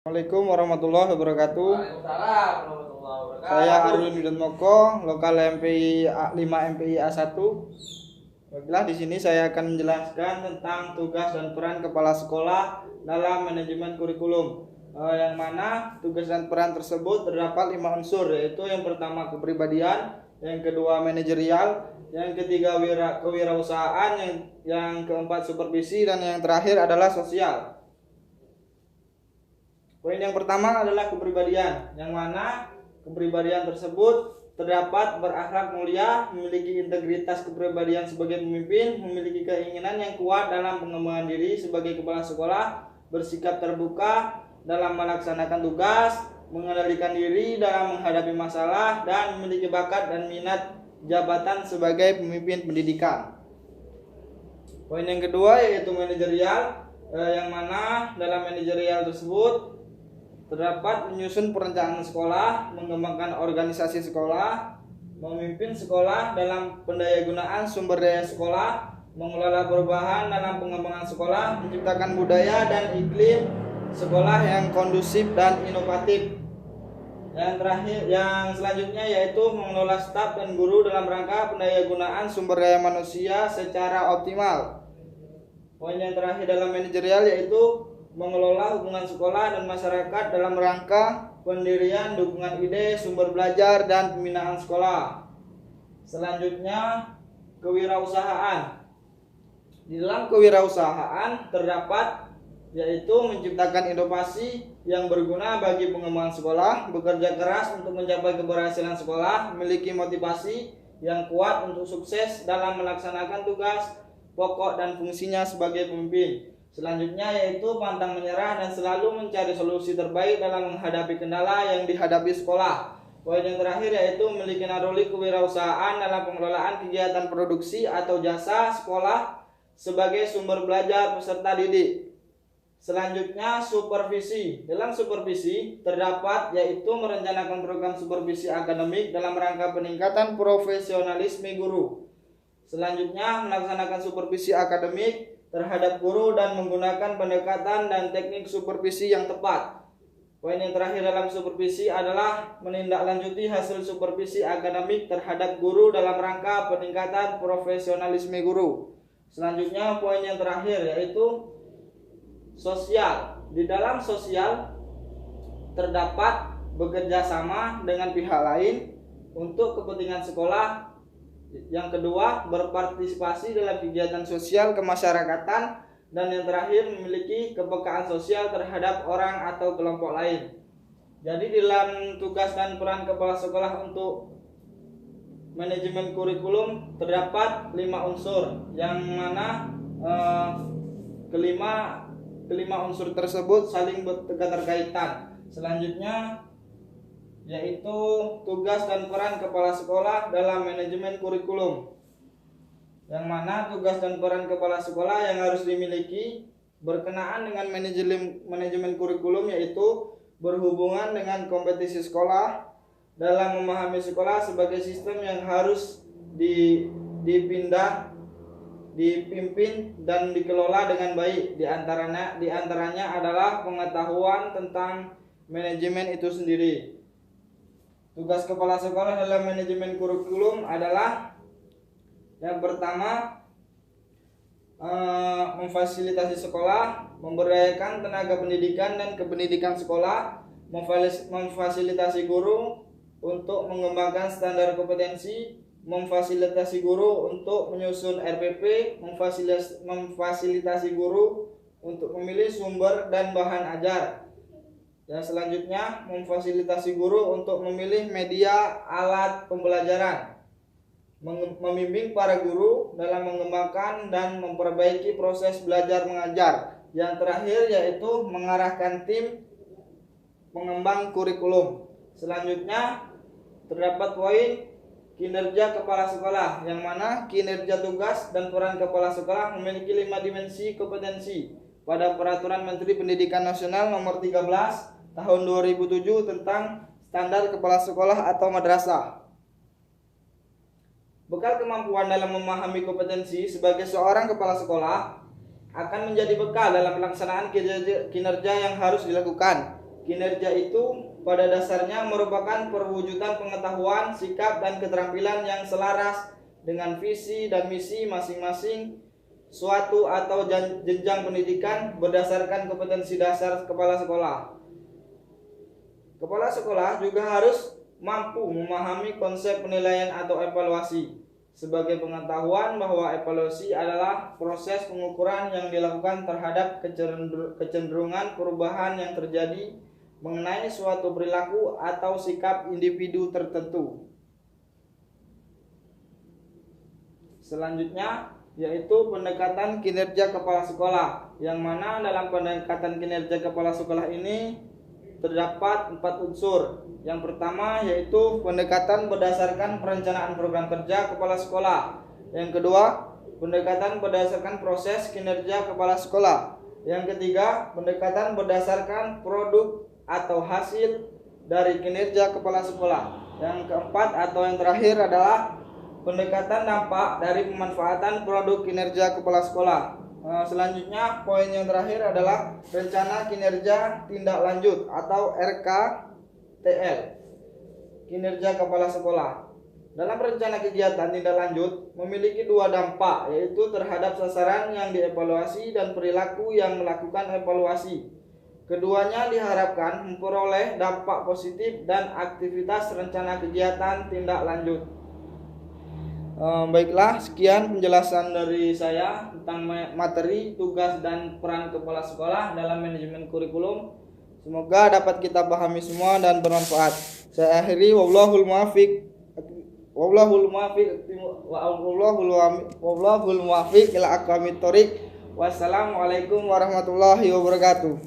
Assalamualaikum warahmatullahi wabarakatuh. Waalaikumsalam warahmatullahi wabarakatuh. Saya Arulin Widanmoko, lokal MPI 5 MPI A1. Baiklah, di sini saya akan menjelaskan tentang tugas dan peran kepala sekolah dalam manajemen kurikulum. Yang mana tugas dan peran tersebut terdapat 5 unsur, yaitu yang pertama kepribadian, yang kedua manajerial, yang ketiga kewirausahaan, yang keempat supervisi, dan yang terakhir adalah sosial. Poin yang pertama adalah kepribadian, yang mana kepribadian tersebut terdapat berakhlak mulia, memiliki integritas kepribadian sebagai pemimpin, memiliki keinginan yang kuat dalam pengembangan diri sebagai kepala sekolah, bersikap terbuka dalam melaksanakan tugas, mengendalikan diri dalam menghadapi masalah, dan memiliki bakat dan minat jabatan sebagai pemimpin pendidikan. Poin yang kedua yaitu manajerial, yang mana dalam manajerial tersebut terdapat menyusun perencanaan sekolah, mengembangkan organisasi sekolah, memimpin sekolah dalam pendayagunaan sumber daya sekolah, mengelola perubahan dalam pengembangan sekolah, menciptakan budaya dan iklim sekolah yang kondusif dan inovatif. Yang selanjutnya yaitu mengelola staf dan guru dalam rangka pendayagunaan sumber daya manusia secara optimal. Poin yang terakhir dalam manajerial yaitu mengelola hubungan sekolah dan masyarakat dalam rangka pendirian dukungan ide, sumber belajar, dan pembinaan sekolah. Selanjutnya, kewirausahaan. Di dalam kewirausahaan terdapat yaitu menciptakan inovasi yang berguna bagi pengembangan sekolah, bekerja keras untuk mencapai keberhasilan sekolah, memiliki motivasi yang kuat untuk sukses dalam melaksanakan tugas pokok dan fungsinya sebagai pemimpin. Selanjutnya yaitu pantang menyerah dan selalu mencari solusi terbaik dalam menghadapi kendala yang dihadapi sekolah. Poin yang terakhir yaitu memiliki naroli kewirausahaan dalam pengelolaan kegiatan produksi atau jasa sekolah sebagai sumber belajar peserta didik. Selanjutnya supervisi. Dalam supervisi terdapat yaitu merencanakan program supervisi akademik dalam rangka peningkatan profesionalisme guru. Selanjutnya melaksanakan supervisi akademik terhadap guru dan menggunakan pendekatan dan teknik supervisi yang tepat. Poin yang terakhir dalam supervisi adalah menindaklanjuti hasil supervisi akademik terhadap guru dalam rangka peningkatan profesionalisme guru. Selanjutnya poin yang terakhir yaitu sosial. Di dalam sosial terdapat bekerja sama dengan pihak lain untuk kepentingan sekolah. Yang kedua, berpartisipasi dalam kegiatan sosial kemasyarakatan, dan yang terakhir memiliki kepekaan sosial terhadap orang atau kelompok lain. Jadi dalam tugas dan peran kepala sekolah untuk manajemen kurikulum terdapat 5 unsur, yang mana kelima unsur tersebut saling keterkaitan. Selanjutnya yaitu tugas dan peran kepala sekolah dalam manajemen kurikulum, yang mana tugas dan peran kepala sekolah yang harus dimiliki berkenaan dengan manajemen kurikulum yaitu berhubungan dengan kompetisi sekolah, dalam memahami sekolah sebagai sistem yang harus dipimpin dan dikelola dengan baik. Di antaranya adalah pengetahuan tentang manajemen itu sendiri. Tugas kepala sekolah dalam manajemen kurikulum adalah yang pertama, memfasilitasi sekolah, memberdayakan tenaga pendidikan dan kependidikan sekolah, memfasilitasi guru untuk mengembangkan standar kompetensi, memfasilitasi guru untuk menyusun RPP, memfasilitasi guru untuk memilih sumber dan bahan ajar. Dan selanjutnya memfasilitasi guru untuk memilih media alat pembelajaran, membimbing para guru dalam mengembangkan dan memperbaiki proses belajar mengajar. Yang terakhir yaitu mengarahkan tim pengembang kurikulum. Selanjutnya terdapat poin kinerja kepala sekolah, yang mana kinerja tugas dan peran kepala sekolah memiliki 5 dimensi kompetensi pada Peraturan Menteri Pendidikan Nasional Nomor 13 Tahun 2007 tentang standar kepala sekolah atau madrasah. Bekal kemampuan dalam memahami kompetensi sebagai seorang kepala sekolah akan menjadi bekal dalam pelaksanaan kinerja yang harus dilakukan. kinerja itu pada dasarnya merupakan perwujudan pengetahuan, sikap, dan keterampilan yang selaras dengan visi dan misi masing-masing suatu atau jenjang pendidikan berdasarkan kompetensi dasar kepala sekolah. Kepala sekolah juga harus mampu memahami konsep penilaian atau evaluasi sebagai pengetahuan bahwa evaluasi adalah proses pengukuran yang dilakukan terhadap kecenderungan perubahan yang terjadi mengenai suatu perilaku atau sikap individu tertentu. Selanjutnya yaitu pendekatan kinerja kepala sekolah, yang mana dalam pendekatan kinerja kepala sekolah ini terdapat 4 unsur. Yang pertama yaitu pendekatan berdasarkan perencanaan program kerja kepala sekolah. Yang kedua, pendekatan berdasarkan proses kinerja kepala sekolah. Yang ketiga, pendekatan berdasarkan produk atau hasil dari kinerja kepala sekolah. Yang keempat atau yang terakhir adalah pendekatan dampak dari pemanfaatan produk kinerja kepala sekolah. Selanjutnya poin yang terakhir adalah rencana kinerja tindak lanjut atau RKTL kinerja kepala sekolah. Dalam rencana kegiatan tindak lanjut memiliki 2 dampak, yaitu terhadap sasaran yang dievaluasi dan perilaku yang melakukan evaluasi. Keduanya diharapkan memperoleh dampak positif dan aktivitas rencana kegiatan tindak lanjut. Baiklah, sekian penjelasan dari saya tentang materi, tugas, dan peran kepala sekolah dalam manajemen kurikulum. Semoga dapat kita pahami semua dan bermanfaat. Saya akhiri, wallahul muwaffiq ila aqwamit thoriq. Wassalamualaikum warahmatullahi wabarakatuh.